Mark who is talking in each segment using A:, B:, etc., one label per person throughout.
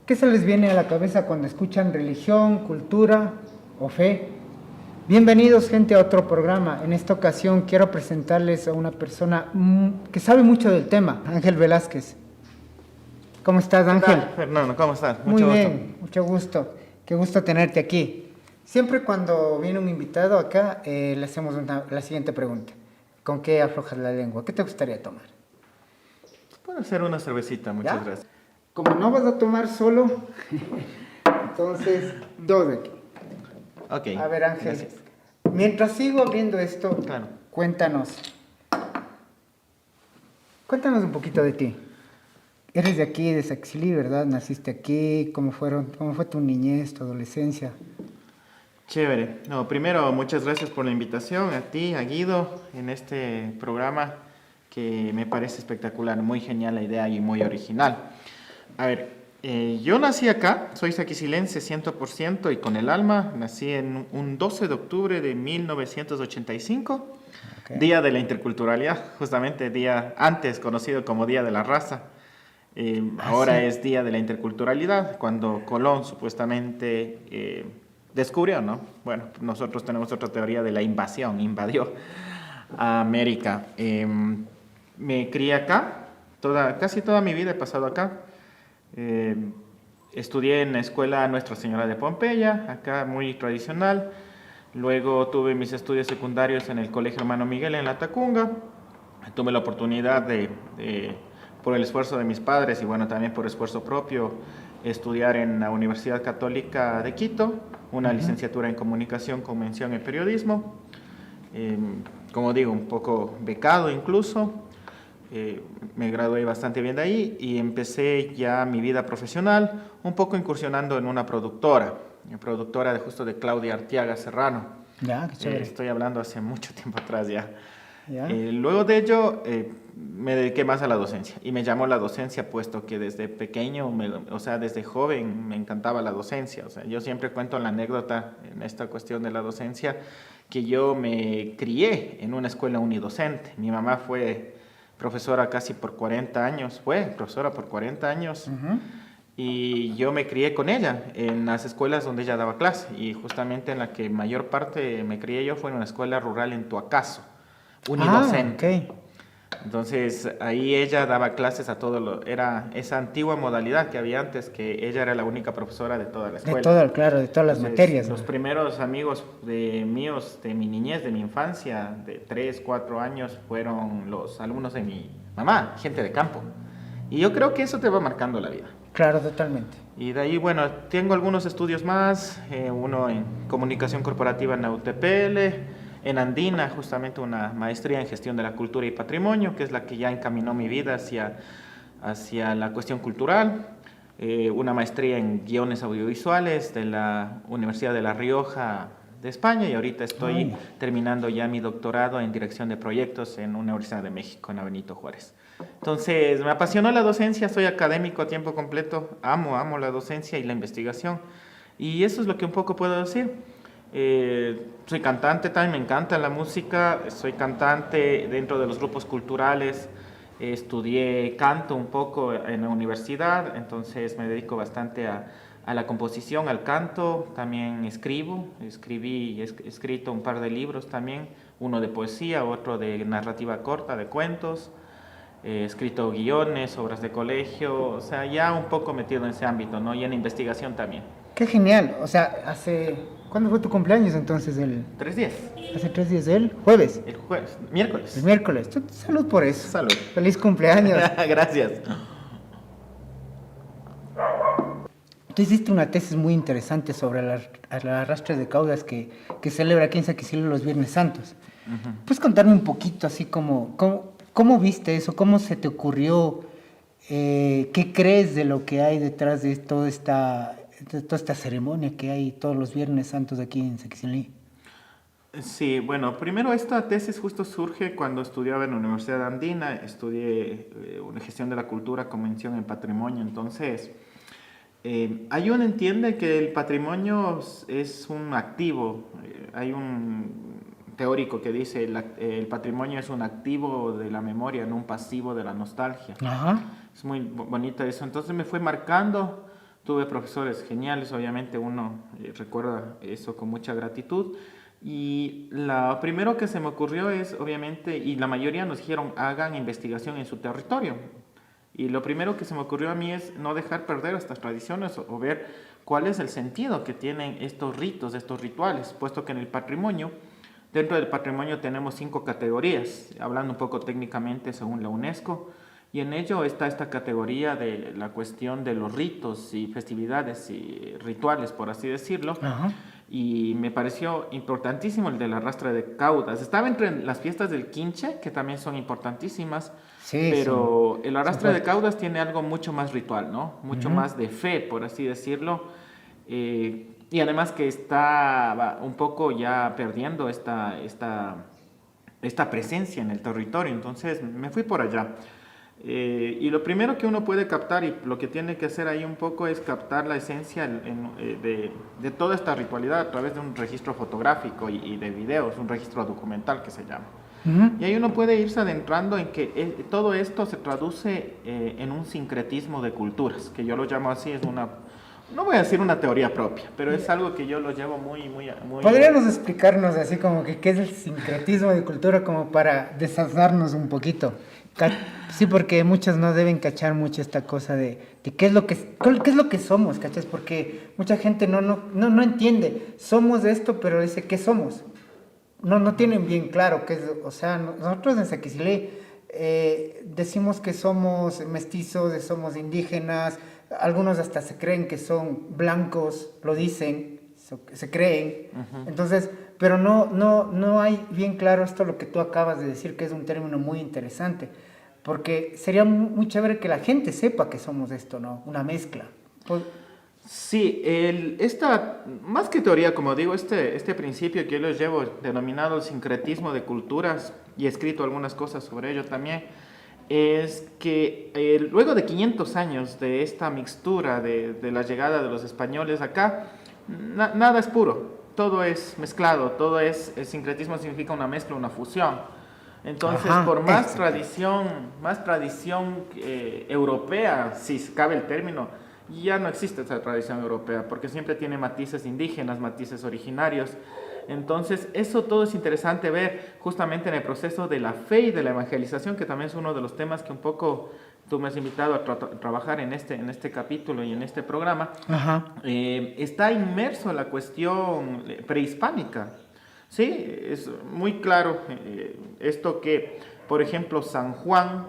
A: ¿Qué se les viene a la cabeza cuando escuchan religión, cultura o fe? Bienvenidos, gente, a otro programa. En esta ocasión quiero presentarles a una persona que sabe mucho del tema, Ángel Velázquez. ¿Cómo estás, Ángel?
B: ¿Qué tal, Fernando? ¿Cómo estás?
A: Muy
B: Mucho
A: bien,
B: gusto.
A: mucho gusto. Qué gusto tenerte aquí. Siempre cuando viene un invitado acá, le hacemos la siguiente pregunta. ¿Con qué aflojas la lengua? ¿Qué te gustaría tomar?
B: Puedo hacer una cervecita, muchas
A: ¿Ya?
B: gracias.
A: Como no vas a tomar solo, entonces dos de aquí.
B: Ok.
A: A ver, Ángel,
B: Gracias.
A: mientras sigo abriendo esto,
B: Claro.
A: cuéntanos un poquito de ti. Eres de aquí, de Saxilí, ¿verdad? Naciste aquí. ¿Cómo fue tu niñez, tu adolescencia?
B: Chévere. No, primero, muchas gracias por la invitación a ti, a Guido, en este programa que me parece espectacular, muy genial la idea y muy original. A ver, yo nací acá, soy saquicilense 100% y con el alma. Nací en un 12 de octubre de 1985,
A: Okay.
B: Día de la Interculturalidad, justamente día antes conocido como Día de la Raza. Ahora
A: Sí.
B: es Día de la Interculturalidad, cuando Colón supuestamente descubrió, ¿no? Bueno, nosotros tenemos otra teoría de la invasión, invadió a América. Me crié acá, casi toda mi vida he pasado acá. Eh, Estudié en la escuela Nuestra Señora de Pompeya, acá muy tradicional. Luego tuve mis estudios secundarios en el Colegio Hermano Miguel en La Tacunga. Tuve la oportunidad por el esfuerzo de mis padres y bueno, también por esfuerzo propio, estudiar en la Universidad Católica de Quito, una licenciatura en comunicación con mención en periodismo. Como digo, un poco becado incluso. Me gradué bastante bien de ahí y empecé ya mi vida profesional un poco incursionando en una productora justo de Claudia Arteaga Serrano.
A: Ya, qué chévere.
B: Estoy hablando hace mucho tiempo atrás ya.
A: Ya.
B: Luego de ello me dediqué más a la docencia y me llamó la docencia puesto que desde pequeño, o sea, desde joven me encantaba la docencia. O sea, yo siempre cuento la anécdota en esta cuestión de la docencia que yo me crié en una escuela unidocente. Mi mamá fue profesora casi por 40 años, fue profesora por 40 años. Y yo me crié con ella en las escuelas donde ella daba clase y justamente en la que mayor parte me crié yo fue en una escuela rural en Tuacaso, unidocente.
A: Ok.
B: Entonces ahí ella daba clases a era esa antigua modalidad que había antes, que ella era la única profesora de toda la
A: De
B: escuela.
A: todo, claro, de todas las
B: Entonces,
A: materias, ¿no?
B: los primeros amigos míos, de mi niñez, de mi infancia, de 3, 4 años, fueron los alumnos de mi mamá, gente de campo. Y yo creo que eso te va marcando la vida.
A: Claro, totalmente.
B: Y de ahí, bueno, tengo algunos estudios más, uno en comunicación corporativa en la UTPL, en Andina, justamente una maestría en gestión de la cultura y patrimonio, que es la que ya encaminó mi vida hacia la cuestión cultural, una maestría en guiones audiovisuales de la Universidad de La Rioja de España y ahorita estoy terminando ya mi doctorado en dirección de proyectos en una Universidad de México, en la Benito Juárez. Entonces, me apasionó la docencia, soy académico a tiempo completo, amo la docencia y la investigación. Y eso es lo que un poco puedo decir. Soy cantante también, me encanta la música, soy cantante dentro de los grupos culturales, estudié canto un poco en la universidad, entonces me dedico bastante a la composición, al canto, también escribí, he escrito un par de libros también, uno de poesía, otro de narrativa corta, de cuentos. He escrito guiones, obras de colegio, o sea, ya un poco metido en ese ámbito, ¿no? Y en investigación también.
A: Qué genial. O sea, ¿cuándo fue tu cumpleaños entonces?
B: 3 días.
A: Hace 3 días, ¿el jueves?
B: El jueves,
A: El
B: miércoles.
A: miércoles. Salud por eso.
B: Salud.
A: Feliz cumpleaños.
B: Gracias.
A: Tú hiciste una tesis muy interesante sobre el arrastre de caudas que celebra aquí en Saquicilo los Viernes Santos. ¿Puedes contarme un poquito así cómo viste eso? ¿Cómo se te ocurrió? ¿Qué crees de lo que hay detrás de toda esta ceremonia que hay todos los Viernes Santos aquí en Saquicilí?
B: Sí, bueno, primero esta tesis justo surge cuando estudiaba en la Universidad Andina, estudié una gestión de la cultura con mención en patrimonio, entonces hay uno entiende que el patrimonio es un activo, hay un teórico que dice el patrimonio es un activo de la memoria, no un pasivo de la nostalgia.
A: Ajá.
B: Es muy bonito eso. Entonces me fue marcando. Tuve profesores geniales, obviamente uno recuerda eso con mucha gratitud. Y lo primero que se me ocurrió es, obviamente, y la mayoría nos dijeron, hagan investigación en su territorio. Y lo primero que se me ocurrió a mí es no dejar perder estas tradiciones o ver cuál es el sentido que tienen estos ritos, estos rituales, puesto que en el patrimonio, dentro del patrimonio tenemos 5 categorías, hablando un poco técnicamente según la UNESCO, y en ello está esta categoría de la cuestión de los ritos y festividades y rituales, por así decirlo.
A: Ajá.
B: Y me pareció importantísimo el del arrastre de caudas. Estaba entre las fiestas del Quinche, que también son importantísimas,
A: Sí,
B: pero
A: sí.
B: el arrastre de caudas tiene algo mucho más ritual, ¿no? Mucho
A: Ujú.
B: más de fe, por así decirlo. Y además que está un poco ya perdiendo esta presencia en el territorio. Entonces me fui por allá. Y lo primero que uno puede captar y lo que tiene que hacer ahí un poco es captar la esencia de toda esta ritualidad a través de un registro fotográfico y de videos, un registro documental que se llama.
A: Ujú.
B: Y ahí uno puede irse adentrando en que todo esto se traduce en un sincretismo de culturas, que yo lo llamo así, es una, no voy a decir una teoría propia, pero es algo que yo lo llevo muy...
A: ¿Podríamos explicarnos así como que qué es el sincretismo de cultura como para desaznarnos un poquito? Sí, porque muchos no deben cachar mucho esta cosa de qué es lo que somos, ¿cachas? Porque mucha gente no entiende. Somos esto, pero dice, ¿qué somos? No tienen bien claro qué es. O sea, nosotros en Saquicilé decimos que somos mestizos, somos indígenas, algunos hasta se creen que son blancos, lo dicen, se creen.
B: Ujú.
A: Entonces, pero no hay bien claro esto lo que tú acabas de decir, que es un término muy interesante, porque sería muy chévere que la gente sepa que somos esto, ¿no? Una mezcla. Pues,
B: Sí, más que teoría, como digo, este principio que yo les llevo, denominado el sincretismo de culturas, y he escrito algunas cosas sobre ello también, es que luego de 500 años de esta mixtura de la llegada de los españoles acá, nada es puro, todo es mezclado, el sincretismo significa una mezcla, una fusión. Entonces,
A: ajá,
B: por más tradición europea, si cabe el término, ya no existe esa tradición europea, porque siempre tiene matices indígenas, matices originarios. Entonces, eso todo es interesante ver justamente en el proceso de la fe y de la evangelización, que también es uno de los temas que un poco tú me has invitado a trabajar en este capítulo y en este programa.
A: ajá.
B: Está inmerso en la cuestión prehispánica. Sí, es muy claro esto que, por ejemplo, San Juan,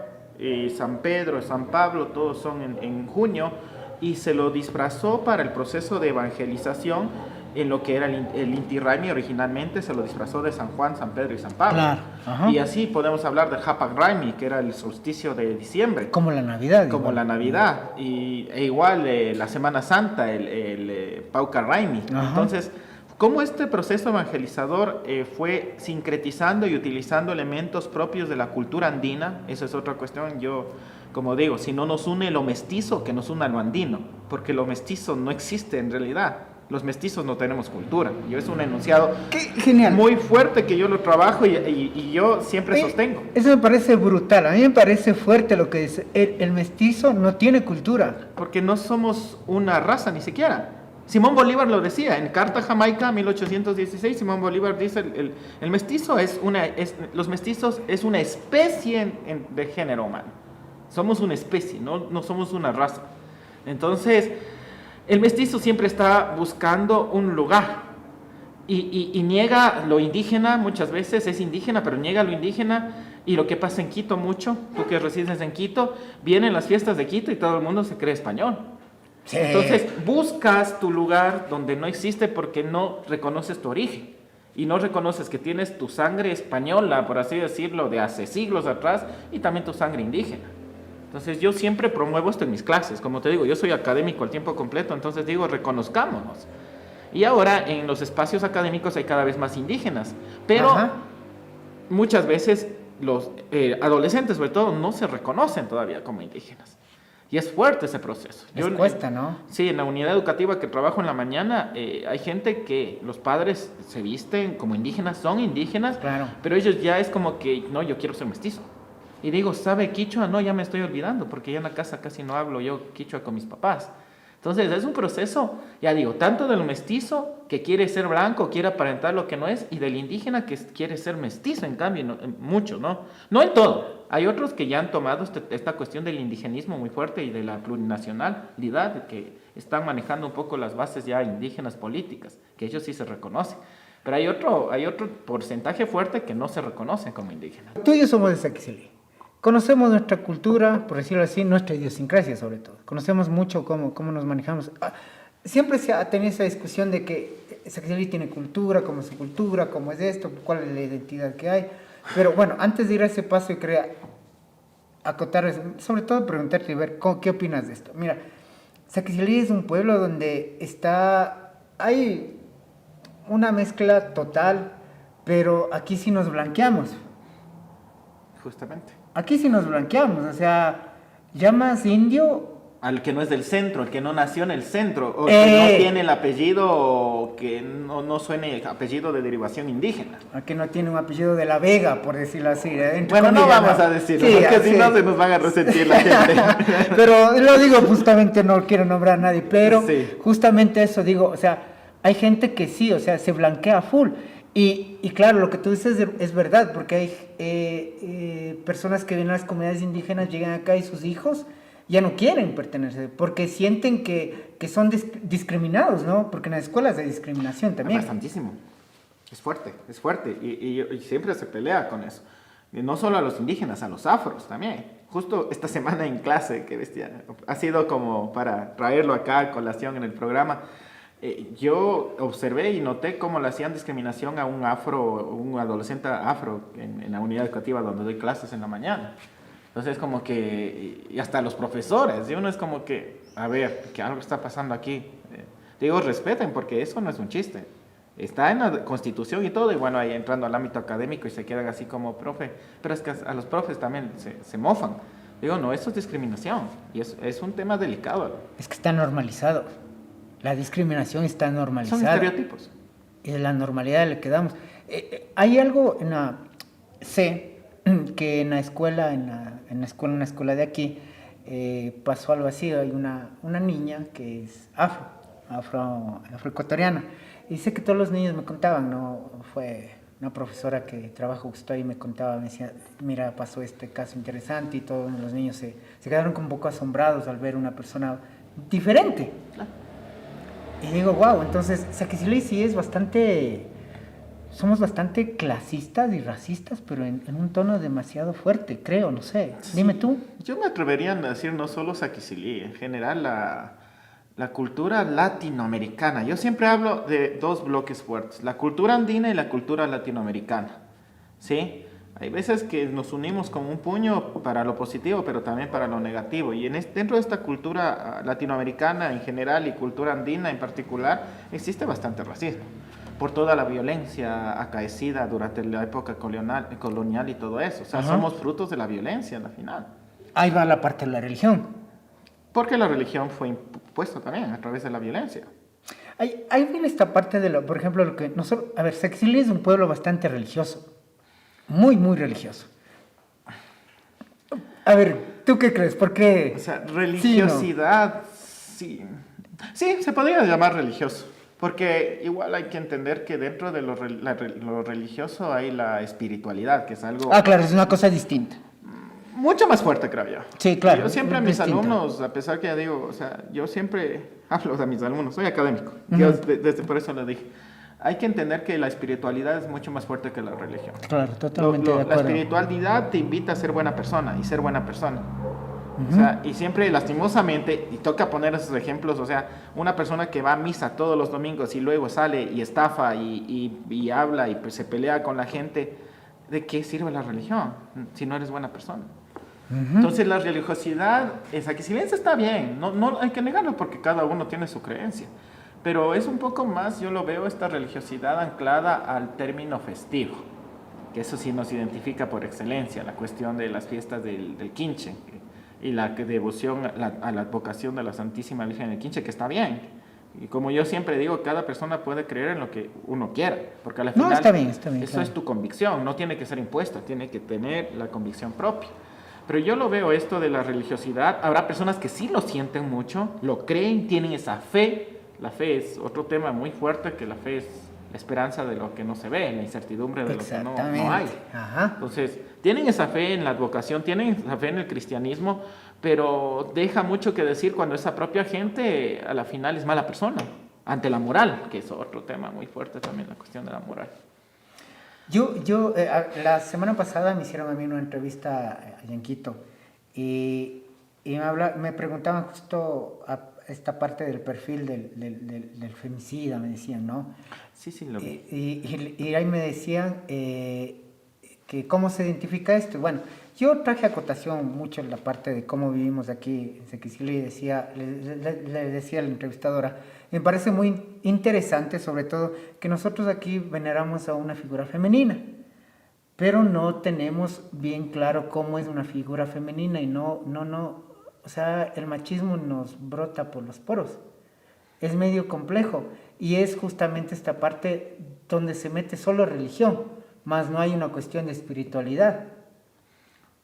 B: San Pedro, San Pablo, todos son en junio, y se lo disfrazó para el proceso de evangelización en lo que era el Inti Raymi originalmente, se lo disfrazó de San Juan, San Pedro y San Pablo.
A: Claro, ajá.
B: Y así podemos hablar de Hapag Raymi, que era el solsticio de diciembre.
A: Como la Navidad.
B: Como
A: igual.
B: la Navidad. E igual la Semana Santa, el Pauca Raymi.
A: Ajá.
B: Entonces, cómo este proceso evangelizador fue sincretizando y utilizando elementos propios de la cultura andina, esa es otra cuestión. Yo, como digo, si no nos une lo mestizo, que nos una lo andino, porque lo mestizo no existe en realidad. Los mestizos no tenemos cultura. Yo es un enunciado
A: ¡Qué genial!
B: muy fuerte que yo lo trabajo y yo siempre sostengo.
A: Eso me parece brutal. A mí me parece fuerte lo que dice. El mestizo no tiene cultura.
B: Porque no somos una raza ni siquiera. Simón Bolívar lo decía, en Carta Jamaica, 1816, Simón Bolívar dice, el mestizo los mestizos es una especie de género humano. Somos una especie, no somos una raza. Entonces, el mestizo siempre está buscando un lugar y niega lo indígena, muchas veces es indígena, pero niega lo indígena. Y lo que pasa en Quito mucho, tú que resides en Quito, vienen las fiestas de Quito y todo el mundo se cree español.
A: Sí.
B: Entonces buscas tu lugar donde no existe porque no reconoces tu origen y no reconoces que tienes tu sangre española, por así decirlo, de hace siglos atrás, y también tu sangre indígena. Entonces yo siempre promuevo esto en mis clases. Como te digo, yo soy académico al tiempo completo, entonces digo, reconozcámonos. Y ahora en los espacios académicos hay cada vez más indígenas, pero
A: Ajá.
B: muchas veces los adolescentes sobre todo no se reconocen todavía como indígenas. Y es fuerte ese proceso.
A: Les cuesta, ¿no?
B: Sí, en la unidad educativa que trabajo en la mañana, hay gente que los padres se visten como indígenas, son indígenas,
A: Claro.
B: pero ellos ya es como que, no, yo quiero ser mestizo. Y digo, ¿sabe quichua? No, ya me estoy olvidando, porque ya en la casa casi no hablo yo quichua con mis papás. Entonces es un proceso, ya digo, tanto del mestizo que quiere ser blanco, quiere aparentar lo que no es, y del indígena que quiere ser mestizo, en cambio, mucho, ¿no? No en todo. Hay otros que ya han tomado esta cuestión del indigenismo muy fuerte y de la plurinacionalidad, que están manejando un poco las bases ya indígenas políticas, que ellos sí se reconocen. Pero hay otro porcentaje fuerte que no se reconoce como indígena.
A: Tú y yo somos de Saquicilí. Conocemos nuestra cultura, por decirlo así, nuestra idiosincrasia sobre todo. Conocemos mucho cómo nos manejamos. Siempre se ha tenido esa discusión de que Saquicilí tiene cultura, cómo es su cultura, cómo es esto, cuál es la identidad que hay. Pero bueno, antes de ir a ese paso, yo quería acotar, sobre todo preguntarte y ver qué opinas de esto. Mira, Saquicilí es un pueblo donde hay una mezcla total, pero aquí sí nos blanqueamos.
B: Justamente.
A: Aquí sí nos blanqueamos, o sea, llamas indio.
B: Al que no es del centro, el que no nació en el centro, o que no tiene el apellido, o que no suene apellido de derivación indígena.
A: Al que no tiene un apellido de la Vega, por decirlo así.
B: Bueno, no vamos a decirlo, sí, porque si no se nos van a resentir la gente.
A: Pero lo digo justamente, no quiero nombrar a nadie, pero
B: sí.
A: Justamente eso digo, o sea, hay gente que sí, o sea, se blanquea full. Y claro, lo que tú dices es verdad, porque hay personas que vienen a las comunidades indígenas, llegan acá y sus hijos ya no quieren pertenecer, porque sienten que son discriminados, ¿no? Porque en las escuelas hay discriminación también.
B: Bastantísimo. Es fuerte. Y siempre se pelea con eso. Y no solo a los indígenas, a los afros también. Justo esta semana en clase, que bestia, ha sido como para traerlo acá a colación en el programa. Yo observé y noté cómo le hacían discriminación a un adolescente afro en la unidad educativa donde doy clases en la mañana. Entonces como que, y hasta los profesores, y uno es como que, a ver, que algo está pasando aquí. Digo, respeten, porque eso no es un chiste. Está en la Constitución y todo, y bueno, ahí entrando al ámbito académico y se quedan así como profe, pero es que a los profes también se mofan. Digo, no, eso es discriminación, y es un tema delicado.
A: Es que está normalizado. La discriminación está normalizada.
B: Son estereotipos.
A: Y de la normalidad le quedamos. Hay algo sé que en la escuela, una escuela de aquí, pasó algo así. Hay una niña que es afroecuatoriana. Y sé que todos los niños me contaban, ¿no? Fue una profesora que trabaja justo ahí, me contaba, me decía, mira, pasó este caso interesante, y todos los niños se quedaron como un poco asombrados al ver una persona diferente. Claro. Y digo, wow, entonces Saquicilí sí es somos bastante clasistas y racistas, pero en un tono demasiado fuerte, creo, no sé. Sí. Dime tú.
B: Yo me atrevería a decir no solo Saquicilí, en general la cultura latinoamericana. Yo siempre hablo de dos bloques fuertes, la cultura andina y la cultura latinoamericana, ¿sí? Hay veces que nos unimos como un puño para lo positivo, pero también para lo negativo. Y dentro de esta cultura latinoamericana en general y cultura andina en particular, existe bastante racismo por toda la violencia acaecida durante la época colonial y todo eso. O sea, somos frutos de la violencia en la final.
A: Ahí va la parte de la religión.
B: Porque la religión fue impuesta también a través de la violencia.
A: Ahí viene esta parte de por ejemplo, lo que nosotros... A ver, Saquicilí es un pueblo bastante religioso. Muy, muy religioso. A ver, ¿tú qué crees? ¿Por qué?
B: O sea, religiosidad, sí. Sí, se podría llamar religioso. Porque igual hay que entender que dentro de lo religioso hay la espiritualidad, que es algo...
A: Ah, claro, es una cosa distinta.
B: Mucho más fuerte, creo yo.
A: Sí, claro.
B: Yo siempre a mis alumnos, a pesar que ya digo, o sea, yo siempre hablo de mis alumnos, soy académico. Yo por eso lo dije. Hay que entender que la espiritualidad es mucho más fuerte que la religión.
A: Claro, totalmente de acuerdo.
B: La espiritualidad te invita a ser buena persona y ser buena persona. O sea, y siempre lastimosamente, y toca poner esos ejemplos, o sea, una persona que va a misa todos los domingos y luego sale y estafa y habla y pues se pelea con la gente, ¿de qué sirve la religión si no eres buena persona? Entonces la religiosidad, Saquicilí está bien, no hay que negarlo porque cada uno tiene su creencia. Pero es un poco más, yo lo veo, esta religiosidad anclada al término festivo, que eso sí nos identifica por excelencia, la cuestión de las fiestas del Quinche, y la devoción a la advocación de la Santísima Virgen del Quinche, que está bien. Y como yo siempre digo, cada persona puede creer en lo que uno quiera, porque al final
A: está bien,
B: eso
A: claro.
B: es tu convicción, no tiene que ser impuesta, tiene que tener la convicción propia. Pero yo lo veo esto de la religiosidad, habrá personas que sí lo sienten mucho, lo creen, tienen esa fe. La fe es otro tema muy fuerte, que la fe es la esperanza de lo que no se ve, la incertidumbre de lo que no hay.
A: Ajá.
B: Entonces, tienen esa fe en la advocación, tienen esa fe en el cristianismo, pero deja mucho que decir cuando esa propia gente a la final es mala persona, ante la moral, que es otro tema muy fuerte también, la cuestión de la moral.
A: La semana pasada me hicieron a mí una entrevista allá en Quito y me preguntaban justo a esta parte del perfil del femicida, me decían, ¿no?
B: Sí, lo vi.
A: Y ahí me decían que cómo se identifica esto. Bueno, yo traje a acotación mucho la parte de cómo vivimos aquí en Sequicili y le decía a la entrevistadora, me parece muy interesante, sobre todo, que nosotros aquí veneramos a una figura femenina, pero no tenemos bien claro cómo es una figura femenina y o sea, el machismo nos brota por los poros. Es medio complejo y es justamente esta parte donde se mete solo religión, más no hay una cuestión de espiritualidad.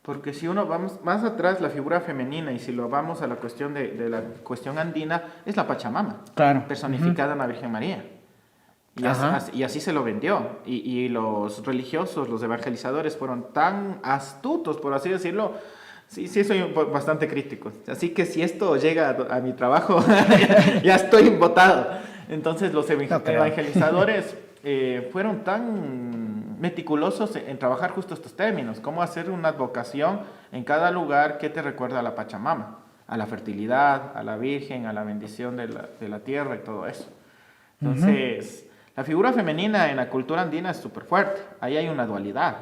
B: Porque si uno vamos más atrás, la figura femenina, y si lo vamos a la cuestión de la cuestión andina, es la Pachamama,
A: claro,
B: personificada en la Virgen María. Y así se lo vendió. Y los religiosos, los evangelizadores fueron tan astutos, por así decirlo. Sí, soy bastante crítico. Así que si esto llega a mi trabajo, ya estoy votado. Entonces los evangelizadores fueron tan meticulosos en trabajar justo estos términos, cómo hacer una advocación en cada lugar que te recuerda a la Pachamama, a la fertilidad, a la Virgen, a la bendición de la tierra y todo eso. Entonces, la figura femenina en la cultura andina es súper fuerte. Ahí hay una dualidad.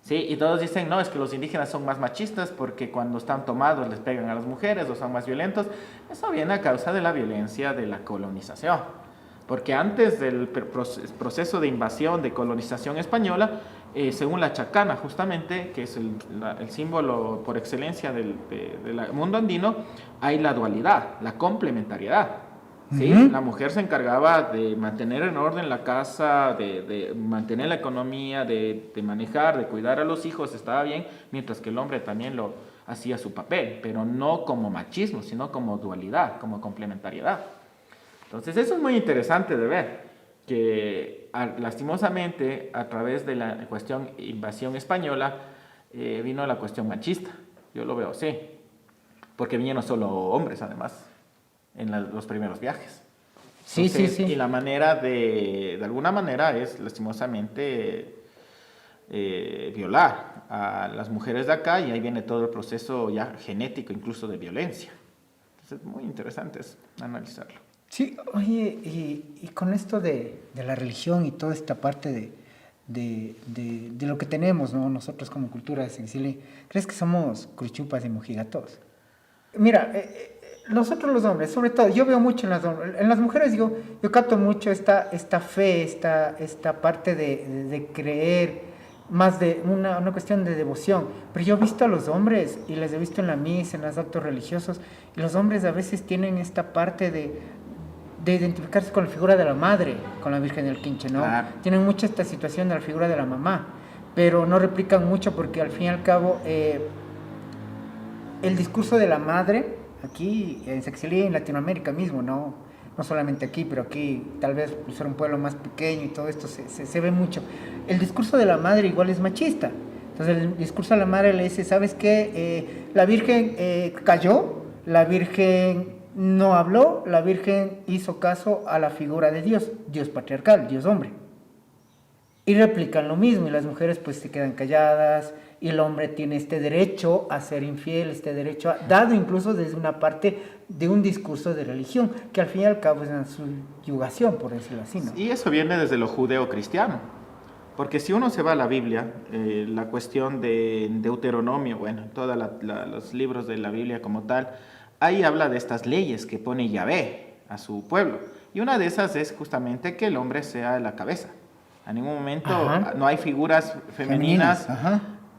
B: Sí, y todos dicen, no, es que los indígenas son más machistas porque cuando están tomados les pegan a las mujeres o son más violentos. Eso viene a causa de la violencia de la colonización. Porque antes del proceso de invasión, de colonización española, según la chacana justamente, que es el símbolo por excelencia del mundo andino, hay la dualidad, la complementariedad. ¿Sí? La mujer se encargaba de mantener en orden la casa, de mantener la economía, de manejar, de cuidar a los hijos, estaba bien, mientras que el hombre también lo hacía su papel, pero no como machismo, sino como dualidad, como complementariedad. Entonces eso es muy interesante de ver, que lastimosamente a través de la cuestión invasión española vino la cuestión machista, yo lo veo así, porque vinieron solo hombres además en los primeros viajes. Entonces, sí. Y la manera de alguna manera es lastimosamente violar a las mujeres de acá, y ahí viene todo el proceso ya genético incluso de violencia. Entonces es muy interesante eso, analizarlo.
A: Sí, oye, y con esto de la religión y toda esta parte de lo que tenemos, ¿no? Nosotros como cultura de Sequicili, ¿crees que somos cruchupas y mojigatos? Mira, nosotros los hombres, sobre todo, yo veo mucho en las mujeres, yo capto mucho esta fe, esta parte de creer, más de una cuestión de devoción. Pero yo he visto a los hombres, y les he visto en la misa, en los actos religiosos, y los hombres a veces tienen esta parte de identificarse con la figura de la madre, con la Virgen del Quinche, ¿no? Claro. Tienen mucha esta situación de la figura de la mamá, pero no replican mucho porque al fin y al cabo el discurso de la madre aquí en Sequicili, en Latinoamérica mismo, no solamente aquí, pero aquí tal vez por ser un pueblo más pequeño y todo esto se ve mucho. El discurso de la madre igual es machista. Entonces el discurso de la madre le dice, ¿sabes qué? La Virgen cayó, la Virgen no habló, la Virgen hizo caso a la figura de Dios, Dios patriarcal, Dios hombre. Y replican lo mismo, y las mujeres pues se quedan calladas, y el hombre tiene este derecho a ser infiel, este derecho dado incluso desde una parte de un discurso de religión, que al fin y al cabo es una subyugación, por decirlo así, ¿no?
B: Y eso viene desde lo judeo-cristiano, porque si uno se va a la Biblia, la cuestión de Deuteronomio, bueno, todos los libros de la Biblia como tal, ahí habla de estas leyes que pone Yahvé a su pueblo, y una de esas es justamente que el hombre sea la cabeza. A ningún momento no hay figuras femeninas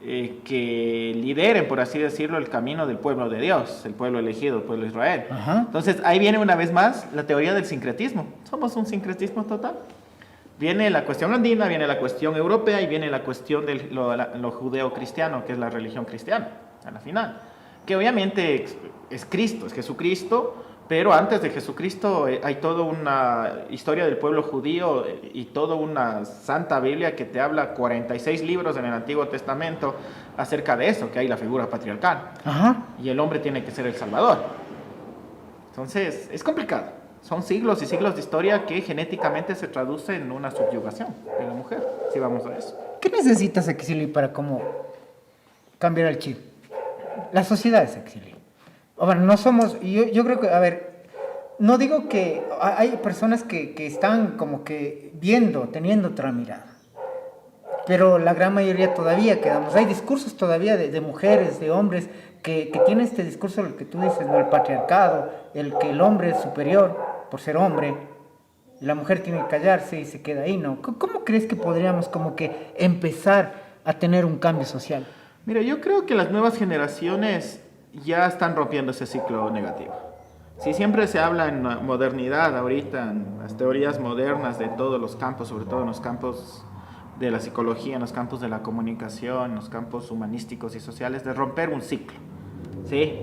B: que lideren, por así decirlo, el camino del pueblo de Dios, el pueblo elegido, el pueblo de Israel.
A: Ajá.
B: Entonces, ahí viene una vez más la teoría del sincretismo. Somos un sincretismo total. Viene la cuestión andina, viene la cuestión europea y viene la cuestión de lo judeo-cristiano, que es la religión cristiana, a la final. Que obviamente es Cristo, es Jesucristo, pero antes de Jesucristo hay toda una historia del pueblo judío y toda una santa Biblia que te habla 46 libros en el Antiguo Testamento acerca de eso, que hay la figura patriarcal.
A: Ajá.
B: Y el hombre tiene que ser el salvador. Entonces, es complicado. Son siglos y siglos de historia que genéticamente se traduce en una subyugación de la mujer, si vamos a eso.
A: ¿Qué necesitas, Exili, para cómo cambiar el chip? La sociedad es Exili. Bueno, no somos, yo creo que, a ver, no digo que hay personas que están como que viendo, teniendo otra mirada, pero la gran mayoría todavía quedamos. Hay discursos todavía de mujeres, de hombres, que tienen este discurso, el que tú dices, ¿no? El patriarcado, el que el hombre es superior por ser hombre, la mujer tiene que callarse y se queda ahí, ¿no? ¿Cómo crees que podríamos como que empezar a tener un cambio social?
B: Mira, yo creo que las nuevas generaciones ya están rompiendo ese ciclo negativo. Si siempre se habla en modernidad, ahorita, en las teorías modernas de todos los campos, sobre todo en los campos de la psicología, en los campos de la comunicación, en los campos humanísticos y sociales, de romper un ciclo, ¿sí?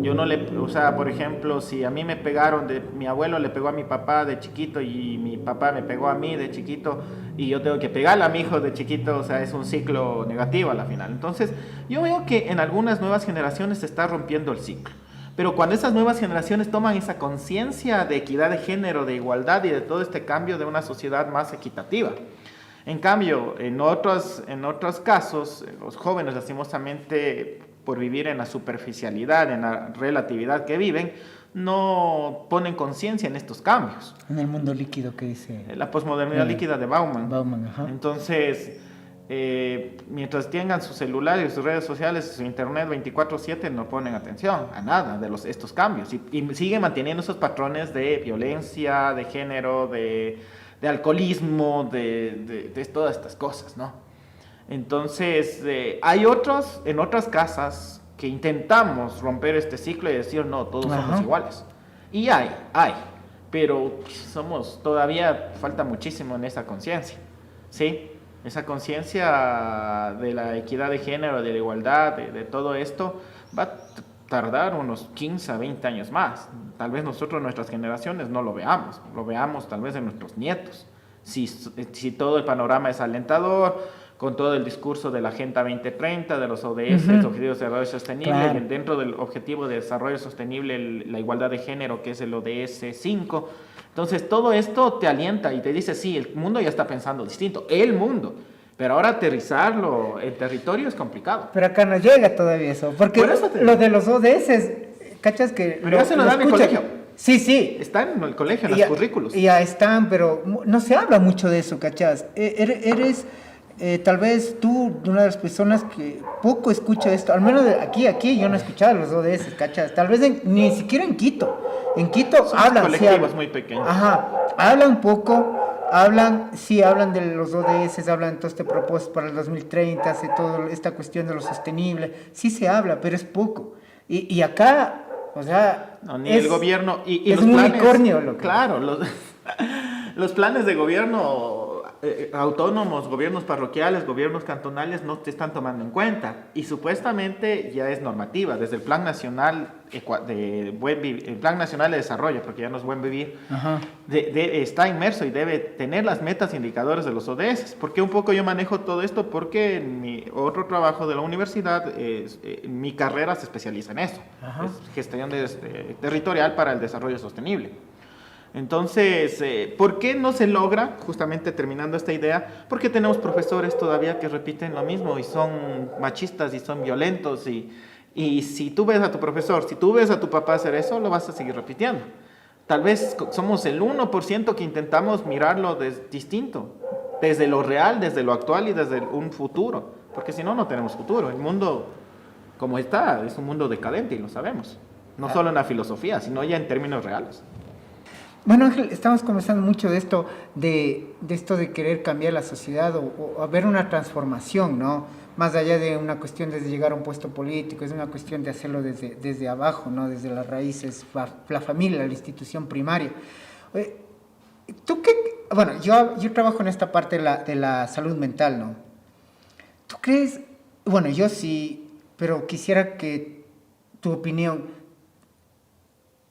B: Yo no le, o sea, por ejemplo, si a mí me pegaron, mi abuelo le pegó a mi papá de chiquito y mi papá me pegó a mí de chiquito y yo tengo que pegarle a mi hijo de chiquito, o sea, es un ciclo negativo a la final. Entonces, yo veo que en algunas nuevas generaciones se está rompiendo el ciclo. Pero cuando esas nuevas generaciones toman esa conciencia de equidad de género, de igualdad y de todo este cambio de una sociedad más equitativa. En cambio, en otros casos, los jóvenes lastimosamente, por vivir en la superficialidad, en la relatividad que viven, no ponen conciencia en estos cambios.
A: En el mundo líquido que dice...
B: La posmodernidad líquida de Bauman.
A: Bauman, ajá.
B: Entonces, mientras tengan su celular y sus redes sociales, su internet 24/7, no ponen atención a nada de estos cambios. Y siguen manteniendo esos patrones de violencia, de género, de alcoholismo, de todas estas cosas, ¿no? Entonces, hay en otras casas que intentamos romper este ciclo y decir, no, todos somos iguales. Y hay, pero todavía falta muchísimo en esa conciencia, ¿sí? Esa conciencia de la equidad de género, de la igualdad, de todo esto, va a tardar unos 15 a 20 años más. Tal vez nosotros, nuestras generaciones, no lo veamos tal vez en nuestros nietos. Si todo el panorama es alentador, con todo el discurso de la Agenda 2030, de los ODS, Objetivos de Desarrollo Sostenible,
A: claro.
B: Y dentro del Objetivo de Desarrollo Sostenible, la igualdad de género, que es el ODS 5. Entonces, todo esto te alienta y te dice, sí, el mundo ya está pensando distinto, el mundo. Pero ahora aterrizarlo en territorio es complicado.
A: Pero acá no llega todavía eso, porque lo de los ODS, ¿cachas que?
B: Pero ya se lo dan en el colegio.
A: Sí.
B: Está en el colegio, en los currículos.
A: Ya están, pero no se habla mucho de eso, ¿cachas? Eres tal vez tú, una de las personas que poco escucha esto, al menos aquí yo no he escuchado los ODS, ¿cachas? Tal vez ni siquiera en Quito. En Quito
B: son
A: hablan.
B: colectivos muy pequeños.
A: Ajá, hablan poco. Hablan de los ODS, hablan de todo este propósito para el 2030, de toda esta cuestión de lo sostenible, sí se habla, pero es poco. Y acá, o sea...
B: No, ni el gobierno... Y
A: es
B: los
A: un
B: planes,
A: unicornio lo que...
B: Claro, los planes de gobierno autónomos, gobiernos parroquiales, gobiernos cantonales no te están tomando en cuenta. Y supuestamente ya es normativa, desde el Plan Nacional el Plan Nacional de Desarrollo, porque ya no es Buen Vivir, está inmerso y debe tener las metas e indicadores de los ODS. Porque un poco yo manejo todo esto porque en mi otro trabajo de la universidad, mi carrera se especializa en eso, es gestión territorial para el desarrollo sostenible. Entonces, ¿por qué no se logra, justamente terminando esta idea? Porque tenemos profesores todavía que repiten lo mismo y son machistas y son violentos y si tú ves a tu profesor, si tú ves a tu papá hacer eso, lo vas a seguir repitiendo. Tal vez somos el 1% que intentamos mirarlo distinto, desde lo real, desde lo actual y desde un futuro, porque si no, no tenemos futuro. El mundo, como está, es un mundo decadente y lo sabemos. No solo en la filosofía, sino ya en términos reales.
A: Bueno, Ángel, estamos conversando mucho de esto de querer cambiar la sociedad o haber una transformación, ¿no? más allá de una cuestión de llegar a un puesto político, es una cuestión de hacerlo desde abajo, ¿no? Desde las raíces, la familia, la institución primaria. Oye, ¿tú qué? Bueno, yo trabajo en esta parte de la salud mental, ¿no? ¿Tú crees? Bueno, yo sí, pero quisiera que tu opinión.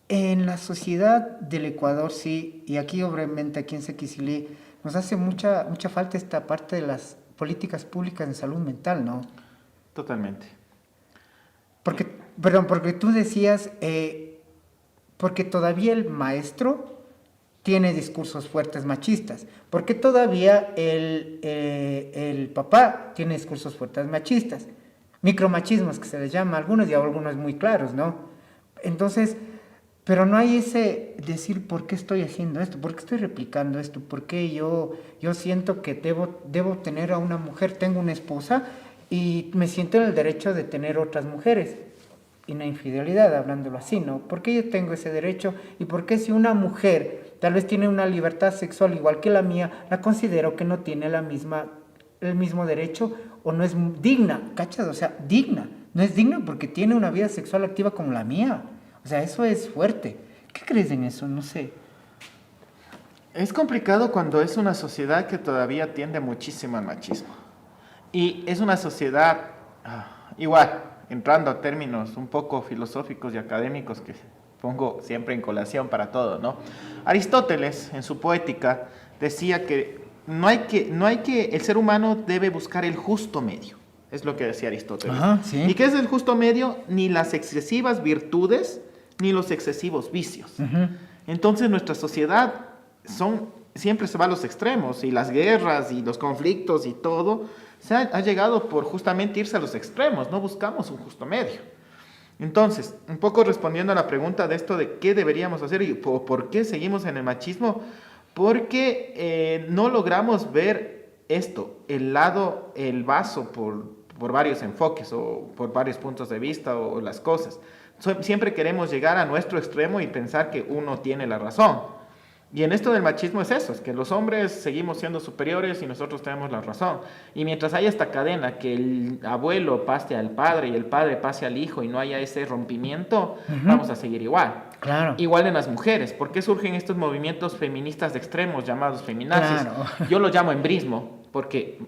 A: En la sociedad del Ecuador, sí, y aquí obviamente aquí en Sequicilí, nos hace mucha falta esta parte de las políticas públicas en salud mental, ¿no?
B: Totalmente.
A: Porque, perdón, porque tú decías, porque todavía el maestro tiene discursos fuertes machistas, porque todavía el papá tiene discursos fuertes machistas, micromachismos que se les llama, algunos y algunos muy claros, ¿no? Entonces, pero no hay ese decir por qué estoy haciendo esto, por qué estoy replicando esto, por qué yo siento que debo tener a una mujer, tengo una esposa y me siento en el derecho de tener otras mujeres. Y una infidelidad, hablándolo así, ¿no? ¿Por qué yo tengo ese derecho? ¿Y por qué si una mujer tal vez tiene una libertad sexual igual que la mía, la considero que no tiene el mismo derecho o no es digna? ¿Cachas? O sea, digna. No es digna porque tiene una vida sexual activa como la mía. O sea, eso es fuerte. ¿Qué crees en eso? No sé.
B: Es complicado cuando es una sociedad que todavía tiende muchísimo al machismo. Y es una sociedad, igual, entrando a términos un poco filosóficos y académicos que pongo siempre en colación para todo, ¿no? Aristóteles, en su Poética, decía que el ser humano debe buscar el justo medio. Es lo que decía Aristóteles.
A: Ajá, sí.
B: ¿Y qué es el justo medio? Ni las excesivas virtudes, ni los excesivos vicios.
A: Uh-huh.
B: Entonces nuestra sociedad siempre se va a los extremos, y las guerras y los conflictos y todo ha llegado por justamente irse a los extremos. No buscamos un justo medio. Entonces, un poco respondiendo a la pregunta de esto de qué deberíamos hacer y por qué seguimos en el machismo, porque no logramos ver esto, el vaso por varios enfoques o por varios puntos de vista o las cosas. Siempre queremos llegar a nuestro extremo y pensar que uno tiene la razón. Y en esto del machismo es eso, es que los hombres seguimos siendo superiores y nosotros tenemos la razón. Y mientras haya esta cadena, que el abuelo pase al padre y el padre pase al hijo y no haya ese rompimiento, vamos a seguir igual.
A: Claro.
B: Igual en las mujeres. ¿Por qué surgen estos movimientos feministas de extremos llamados feminazis?
A: Claro.
B: Yo lo llamo embrismo, porque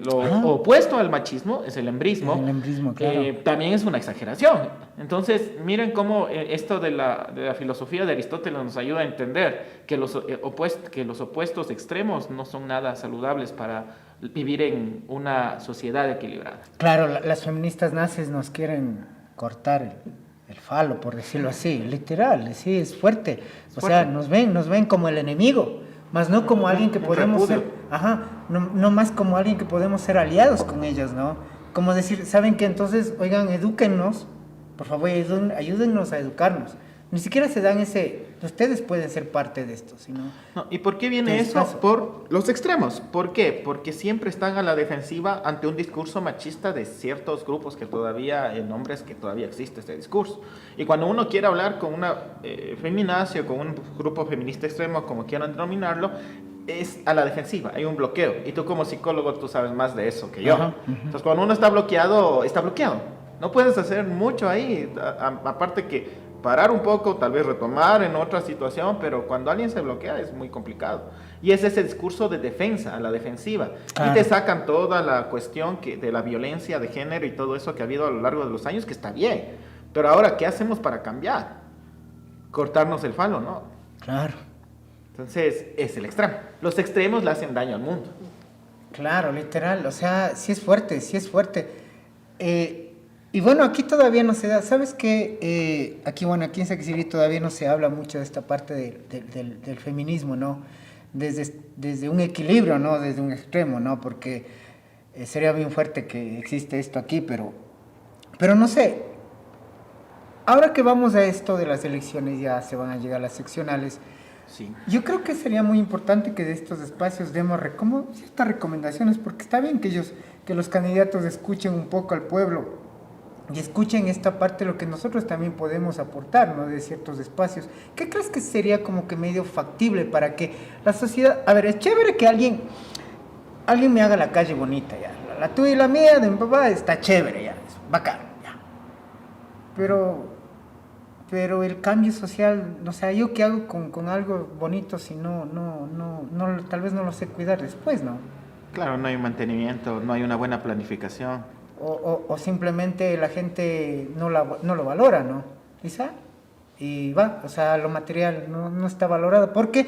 B: lo opuesto al machismo es el embrismo.
A: El embrismo, claro.
B: También es una exageración. Entonces, miren cómo esto de la filosofía de Aristóteles nos ayuda a entender que los opuestos extremos no son nada saludables para vivir en una sociedad equilibrada.
A: Claro, las feministas nazis nos quieren cortar el falo, por decirlo así, literal, sí, es fuerte. O sea, nos ven como el enemigo, más no como alguien que podemos ser, no más como alguien que podemos ser aliados con ellas, ¿no? Como decir, ¿saben qué? Entonces, oigan, edúquennos, por favor, ayúdennos a educarnos. Ni siquiera se dan ustedes pueden ser parte de esto, sino...
B: No, ¿y por qué viene eso? Por los extremos. ¿Por qué? Porque siempre están a la defensiva ante un discurso machista de ciertos grupos que todavía, en hombres que todavía existe este discurso. Y cuando uno quiere hablar con una feminazi o con un grupo feminista extremo, como quieran denominarlo, es a la defensiva, hay un bloqueo. Y tú como psicólogo, tú sabes más de eso que yo. Entonces, cuando uno está bloqueado, está bloqueado. No puedes hacer mucho ahí, aparte que parar un poco, tal vez retomar en otra situación, pero cuando alguien se bloquea es muy complicado. Y es ese discurso de defensa, a la defensiva. Claro. Y te sacan toda la cuestión de la violencia de género y todo eso que ha habido a lo largo de los años, que está bien. Pero ahora, ¿qué hacemos para cambiar? Cortarnos el falo, ¿no?
A: Claro.
B: Entonces, es el extremo. Los extremos le hacen daño al mundo.
A: Claro, literal. O sea, sí es fuerte, sí es fuerte. Y bueno, aquí todavía no se da, ¿sabes qué? Aquí en Sequicilí todavía no se habla mucho de esta parte del feminismo, ¿no? Desde un equilibrio, ¿no? Desde un extremo, ¿no? Porque sería bien fuerte que existe esto aquí, pero no sé. Ahora que vamos a esto de las elecciones, ya se van a llegar las seccionales.
B: Sí.
A: Yo creo que sería muy importante que de estos espacios demos ciertas recomendaciones, porque está bien que los candidatos escuchen un poco al pueblo y escuchen esta parte de lo que nosotros también podemos aportar, ¿no? De ciertos espacios. ¿Qué crees que sería como que medio factible para que la sociedad... A ver, es chévere que alguien me haga la calle bonita ya, la tuya y la mía, de mi papá, está chévere, ya, es bacán, ya. Pero el cambio social, o sea, ¿yo qué hago con algo bonito si tal vez no lo sé cuidar después, ¿no?
B: Claro, no hay mantenimiento, no hay una buena planificación.
A: O simplemente la gente no lo valora, ¿no? Quizá, y va, o sea, lo material no está valorado porque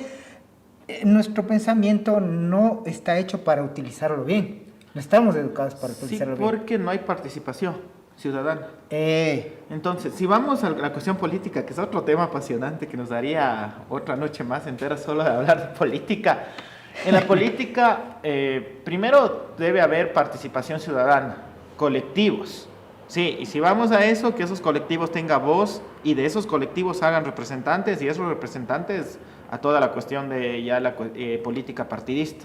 A: nuestro pensamiento no está hecho para utilizarlo bien. No estamos educados para utilizarlo bien.
B: Sí, porque no hay participación ciudadana. Entonces, si vamos a la cuestión política, que es otro tema apasionante que nos daría otra noche más entera solo de hablar de política. En la política, primero debe haber participación ciudadana, colectivos. Sí, y si vamos a eso, que esos colectivos tengan voz y de esos colectivos hagan representantes y esos representantes a toda la cuestión de ya la política partidista.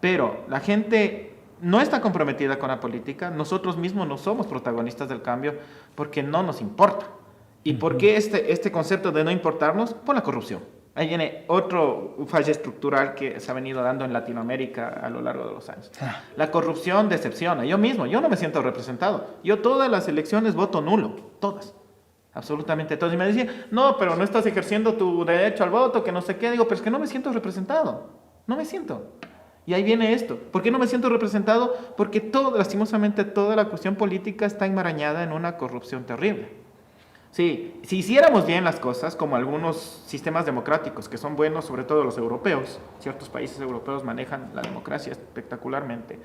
B: Pero la gente no está comprometida con la política, nosotros mismos no somos protagonistas del cambio porque no nos importa. ¿Y por qué este concepto de no importarnos? Por la corrupción. Ahí viene otro falla estructural que se ha venido dando en Latinoamérica a lo largo de los años. La corrupción decepciona. Yo no me siento representado. Yo todas las elecciones voto nulo, todas. Absolutamente todas. Y me decían, no, pero no estás ejerciendo tu derecho al voto, que no sé qué. Digo, pero es que no me siento representado. No me siento. Y ahí viene esto. ¿Por qué no me siento representado? Porque lastimosamente, toda la cuestión política está enmarañada en una corrupción terrible. Sí, si hiciéramos bien las cosas, como algunos sistemas democráticos que son buenos, sobre todo los europeos, ciertos países europeos manejan la democracia espectacularmente.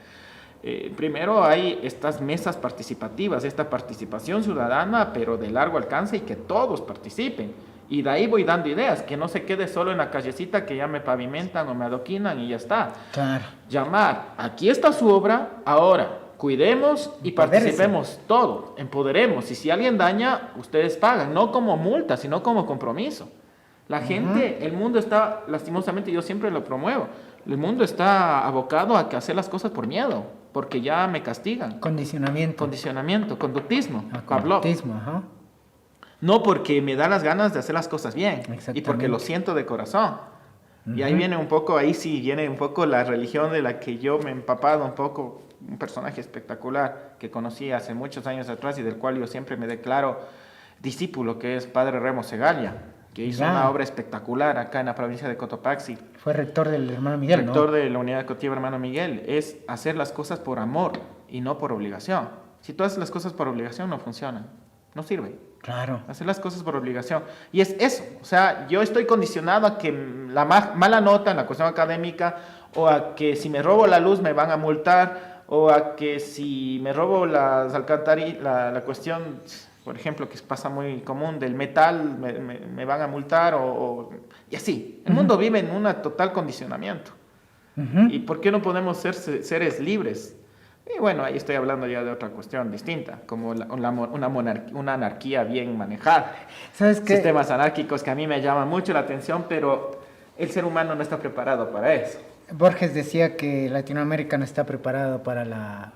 B: Primero hay estas mesas participativas, esta participación ciudadana, pero de largo alcance y que todos participen. Y de ahí voy dando ideas, que no se quede solo en la callecita que ya me pavimentan o me adoquinan y ya está.
A: Claro.
B: Llamar, aquí está su obra, ahora cuidemos y participemos todo, empoderemos. Y si alguien daña, ustedes pagan, no como multa, sino como compromiso. La gente, el mundo está, lastimosamente, yo siempre lo promuevo, el mundo está abocado a hacer las cosas por miedo, porque ya me castigan.
A: Condicionamiento,
B: conductismo.
A: conductismo, ajá.
B: No porque me da las ganas de hacer las cosas bien y porque lo siento de corazón. Y ahí viene un poco, la religión de la que yo me he empapado un poco, un personaje espectacular que conocí hace muchos años atrás y del cual yo siempre me declaro discípulo, que es Padre Remo Segalia, que hizo una obra espectacular acá en la provincia de Cotopaxi.
A: Fue rector del Hermano Miguel,
B: rector de la Unidad Educativa Hermano Miguel. Es hacer las cosas por amor y no por obligación. Si tú haces las cosas por obligación, no funcionan, no sirve.
A: Claro.
B: Hacer las cosas por obligación. Y es eso. O sea, yo estoy condicionado a que la mala nota en la cuestión académica, o a que si me robo la luz me van a multar, o a que si me robo las alcantarillas, la cuestión, por ejemplo, que pasa muy común del metal, me van a multar, y así. El mundo vive en un total condicionamiento. ¿Y por qué no podemos ser seres libres? Y bueno, ahí estoy hablando ya de otra cuestión distinta, como una anarquía bien manejada.
A: ¿Sabes qué?
B: Sistemas anárquicos que a mí me llaman mucho la atención, pero el ser humano no está preparado para eso.
A: Borges decía que Latinoamérica no está preparado para la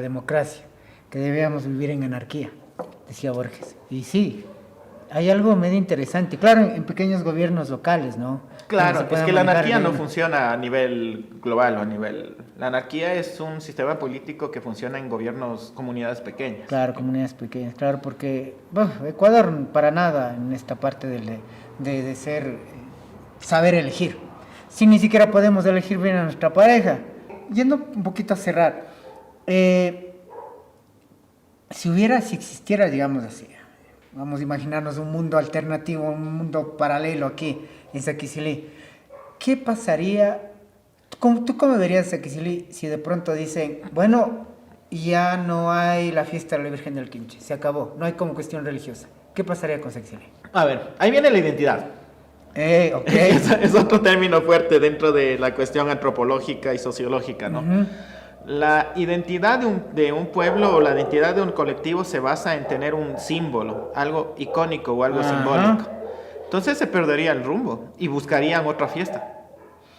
A: democracia, que debíamos vivir en anarquía, decía Borges. Y sí, hay algo medio interesante, claro, en pequeños gobiernos locales, ¿no?
B: Claro, es que la anarquía no funciona a nivel global o a nivel... La anarquía es un sistema político que funciona en comunidades pequeñas.
A: Claro, comunidades pequeñas, claro, porque Ecuador para nada en esta parte de saber elegir. Si ni siquiera podemos elegir bien a nuestra pareja. Yendo un poquito a cerrar, si existiera, digamos así, vamos a imaginarnos un mundo alternativo, un mundo paralelo aquí en Saquicilí, ¿qué pasaría? ¿Tú cómo verías Saquicilí si de pronto dicen, bueno, ya no hay la fiesta de la Virgen del Quinche, se acabó, no hay como cuestión religiosa? ¿Qué pasaría con Saquicilí?
B: A ver, ahí viene la identidad.
A: Okay.
B: Es otro término fuerte dentro de la cuestión antropológica y sociológica, ¿no? La identidad de un pueblo o la identidad de un colectivo se basa en tener un símbolo, algo icónico o algo simbólico. Entonces se perdería el rumbo y buscarían otra fiesta.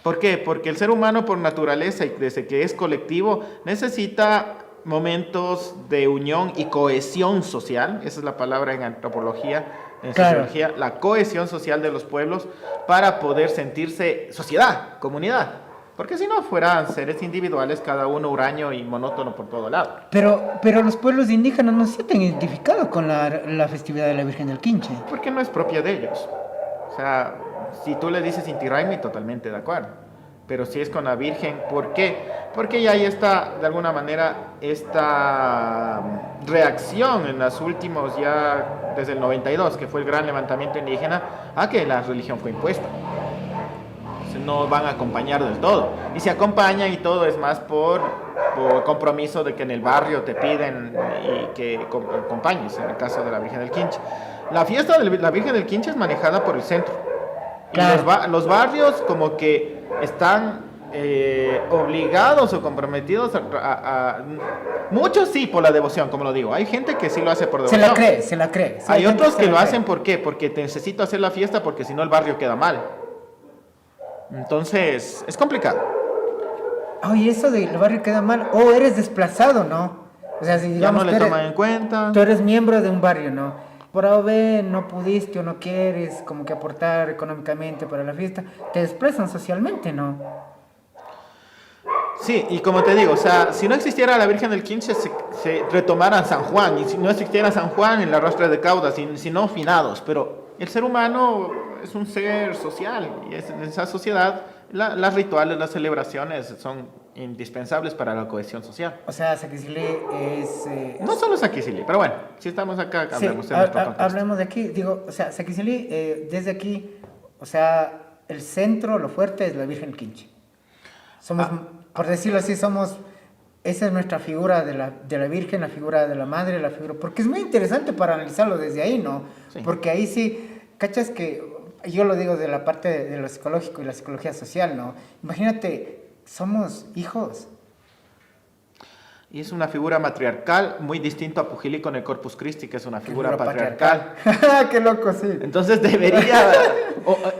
B: ¿Por qué? Porque el ser humano por naturaleza y desde que es colectivo necesita momentos de unión y cohesión social, esa es la palabra en antropología, en sociología, la cohesión social de los pueblos para poder sentirse sociedad, comunidad. Porque si no fueran seres individuales, cada uno huraño y monótono por todo lado.
A: Pero los pueblos indígenas no se sienten identificados con la festividad de la Virgen del Quinche.
B: Porque no es propia de ellos. O sea, si tú le dices Inti Raymi, totalmente de acuerdo. Pero si es con la Virgen, ¿por qué? Porque ya hay esta, de alguna manera, esta reacción en los últimos, ya desde el 92, que fue el gran levantamiento indígena, a que la religión fue impuesta. No van a acompañar del todo. Y se acompañan y todo es más por compromiso de que en el barrio te piden y que acompañes, en el caso de la Virgen del Quinche. La fiesta de la Virgen del Quinche es manejada por el centro.
A: Claro.
B: Y los barrios como que están obligados o comprometidos muchos sí por la devoción, como lo digo. Hay gente que sí lo hace por devoción.
A: Se la cree. Sí,
B: hay otros que lo
A: cree.
B: hacen ¿por qué? Porque necesito hacer la fiesta porque si no el barrio queda mal. Entonces, es complicado.
A: Oye, eso del barrio queda mal. O eres desplazado, ¿no? O sea, si
B: Ya
A: digamos
B: no le toman en cuenta.
A: tú eres miembro de un barrio, ¿no? Por A o B no pudiste o no quieres como que aportar económicamente para la fiesta, te desplazan socialmente, ¿no?
B: Sí, y como te digo, o sea, si no existiera la Virgen del Quinche, se retomara San Juan, y si no existiera San Juan, en la Rastra de Caudas, si no finados, pero el ser humano es un ser social, y en esa sociedad las rituales, las celebraciones son indispensables para la cohesión social.
A: O sea, Saquicilí es...
B: No solo Saquicilí, pero bueno, si estamos acá,
A: sí,
B: hablemos de nuestro contexto.
A: hablemos de aquí, digo, o sea, Saquicilí, desde aquí, o sea, el centro, lo fuerte es la Virgen del Quinche. Somos, por decirlo así, esa es nuestra figura de la Virgen, la figura de la Madre, la figura, porque es muy interesante para analizarlo desde ahí, ¿no?
B: Sí.
A: Porque ahí sí, cachas que, yo lo digo de la parte de lo psicológico y la psicología social, ¿no? Imagínate, somos hijos.
B: Y es una figura matriarcal muy distinto a Pujili con el Corpus Christi, que es una figura patriarcal.
A: Qué loco, sí.
B: Entonces debería,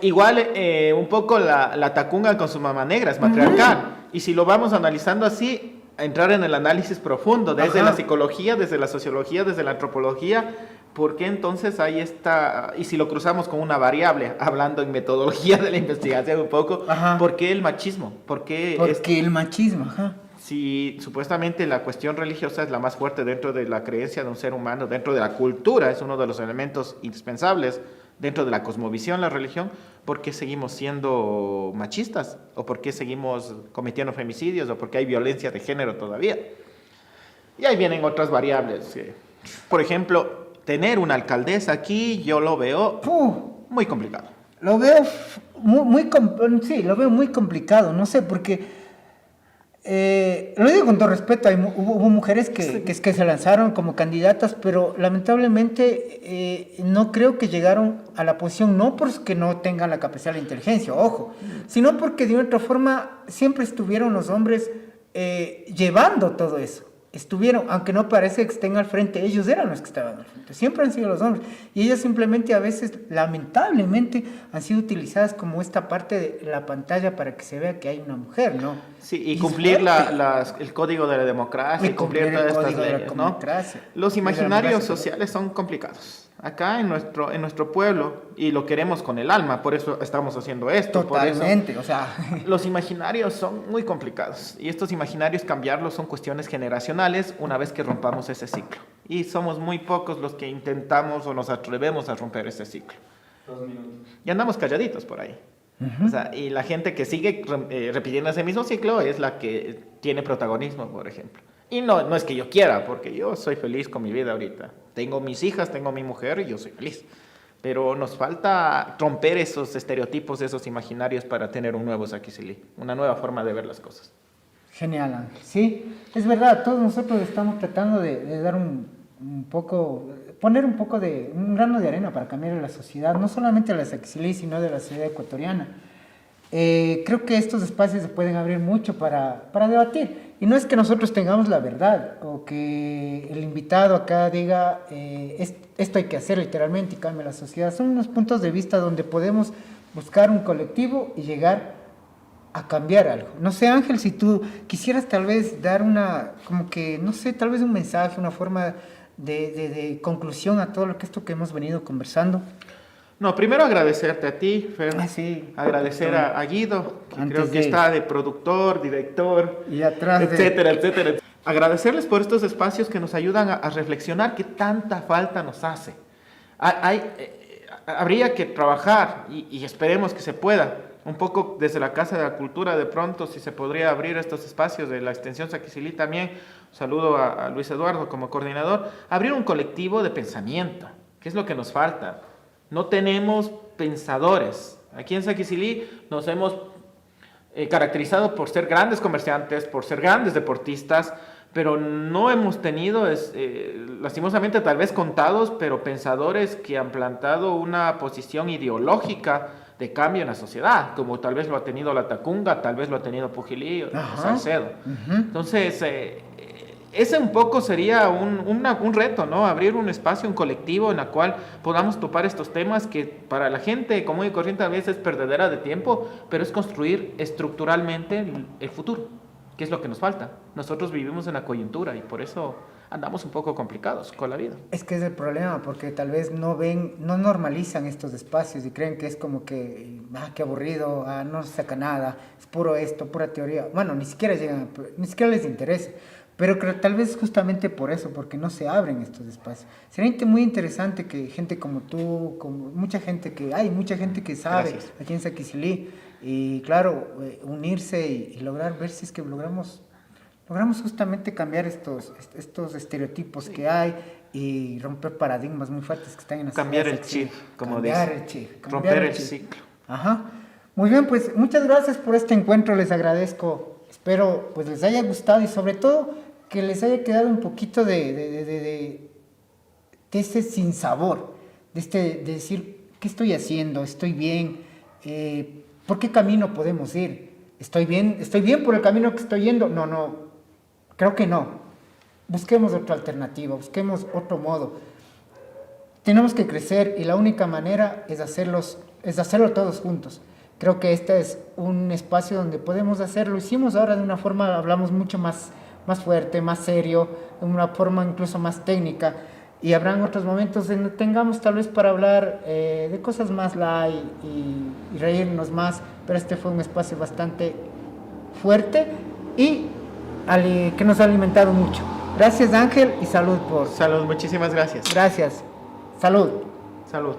B: igual un poco la Tacunga con su mamá negra, es matriarcal. Y si lo vamos analizando así, entrar en el análisis profundo, desde la psicología, desde la sociología, desde la antropología, ¿por qué entonces hay esta, y si lo cruzamos con una variable, hablando en metodología de la investigación un poco, ¿por qué el machismo? Porque
A: el machismo, ajá.
B: Si supuestamente la cuestión religiosa es la más fuerte dentro de la creencia de un ser humano, dentro de la cultura, es uno de los elementos indispensables dentro de la cosmovisión, la religión, ¿por qué seguimos siendo machistas? ¿O por qué seguimos cometiendo femicidios? ¿O por qué hay violencia de género todavía? Y ahí vienen otras variables. Por ejemplo, tener una alcaldesa aquí, yo lo veo muy complicado.
A: Lo veo sí, lo veo muy complicado, no sé, porque... lo digo con todo respeto, hubo mujeres que se lanzaron como candidatas, pero lamentablemente no creo que llegaron a la posición, no porque no tengan la capacidad de la inteligencia, ojo, sino porque de otra forma siempre estuvieron los hombres llevando todo eso. Estuvieron, aunque no parece que estén al frente, ellos eran los que estaban al frente, siempre han sido los hombres, y ellas simplemente a veces, lamentablemente, han sido utilizadas como esta parte de la pantalla para que se vea que hay una mujer, ¿no?
B: Sí, y cumplir el código de la democracia, y cumplir todas estas leyes, ¿no? Los imaginarios sociales son complicados. Acá en nuestro pueblo, y lo queremos con el alma, por eso estamos haciendo esto.
A: Totalmente,
B: por eso, los imaginarios son muy complicados, y estos imaginarios cambiarlos son cuestiones generacionales una vez que rompamos ese ciclo. Y somos muy pocos los que intentamos o nos atrevemos a romper ese ciclo.
C: 2 minutos.
B: Y andamos calladitos por ahí. O sea, y la gente que sigue repitiendo ese mismo ciclo es la que tiene protagonismo, por ejemplo. Y no es que yo quiera, porque yo soy feliz con mi vida ahorita. Tengo mis hijas, tengo mi mujer y yo soy feliz. Pero nos falta romper esos estereotipos, esos imaginarios para tener un nuevo Saquicilí, una nueva forma de ver las cosas.
A: Genial, Ángel. Sí, es verdad, todos nosotros estamos tratando de dar poner un grano de arena para cambiar la sociedad, no solamente la Saquicilí, sino de la sociedad ecuatoriana. Creo que estos espacios se pueden abrir mucho para debatir. Y no es que nosotros tengamos la verdad o que el invitado acá diga esto hay que hacer literalmente y cambia la sociedad. Son unos puntos de vista donde podemos buscar un colectivo y llegar a cambiar algo. No sé, Ángel, si tú quisieras tal vez dar tal vez un mensaje, una forma de conclusión a todo esto que hemos venido conversando.
B: No, primero agradecerte a ti, Fer.
A: Sí.
B: Agradecer a Guido, que
A: Antes
B: creo que está de productor, director,
A: Y atrás
B: etcétera, etcétera. Agradecerles por estos espacios que nos ayudan a reflexionar qué tanta falta nos hace. Habría que trabajar y esperemos que se pueda. Un poco desde la Casa de la Cultura, de pronto, si se podría abrir estos espacios de la extensión Saquicilí también. Saludo a Luis Eduardo como coordinador. Abrir un colectivo de pensamiento, que es lo que nos falta. No tenemos pensadores. Aquí en Saquicilí nos hemos caracterizado por ser grandes comerciantes, por ser grandes deportistas, pero no hemos tenido, lastimosamente tal vez contados, pero pensadores que han plantado una posición ideológica de cambio en la sociedad, como tal vez lo ha tenido la Tacunga, tal vez lo ha tenido Pujilí o Salcedo. Entonces, ese un poco sería un reto, ¿no? Abrir un espacio, un colectivo en el cual podamos topar estos temas que para la gente común y corriente a veces es perdedera de tiempo, pero es construir estructuralmente el futuro, que es lo que nos falta. Nosotros vivimos en la coyuntura y por eso andamos un poco complicados con la vida.
A: Es que es el problema, porque tal vez no normalizan estos espacios y creen que es como que, qué aburrido, no se saca nada, es puro esto, pura teoría. Bueno, ni siquiera les interesa. Pero tal vez justamente por eso, porque no se abren estos espacios. Sería muy interesante que gente como tú, como mucha gente que sabe. Gracias. Aquí en Saquicilí, y claro, unirse y lograr ver si es que logramos justamente cambiar estos estereotipos que hay y romper paradigmas muy fuertes que están en la sociedad.
B: Cambiar el chip, como dice.
A: Romper el ciclo. Ajá. Muy bien, pues muchas gracias por este encuentro, les agradezco. Espero pues les haya gustado y sobre todo que les haya quedado un poquito de ese sinsabor, de decir, ¿qué estoy haciendo? ¿Estoy bien? ¿Por qué camino podemos ir? ¿Estoy bien por el camino que estoy yendo? No, creo que no. Busquemos otra alternativa, busquemos otro modo. Tenemos que crecer y la única manera es hacerlo todos juntos. Creo que este es un espacio donde podemos hacerlo. Lo hicimos ahora de una forma, hablamos mucho más fuerte, más serio, de una forma incluso más técnica, y habrán otros momentos en donde tengamos tal vez para hablar de cosas más light y reírnos más, pero este fue un espacio bastante fuerte y que nos ha alimentado mucho. Gracias, Ángel, y salud
B: Salud, muchísimas gracias.
A: Gracias. Salud.
B: Salud.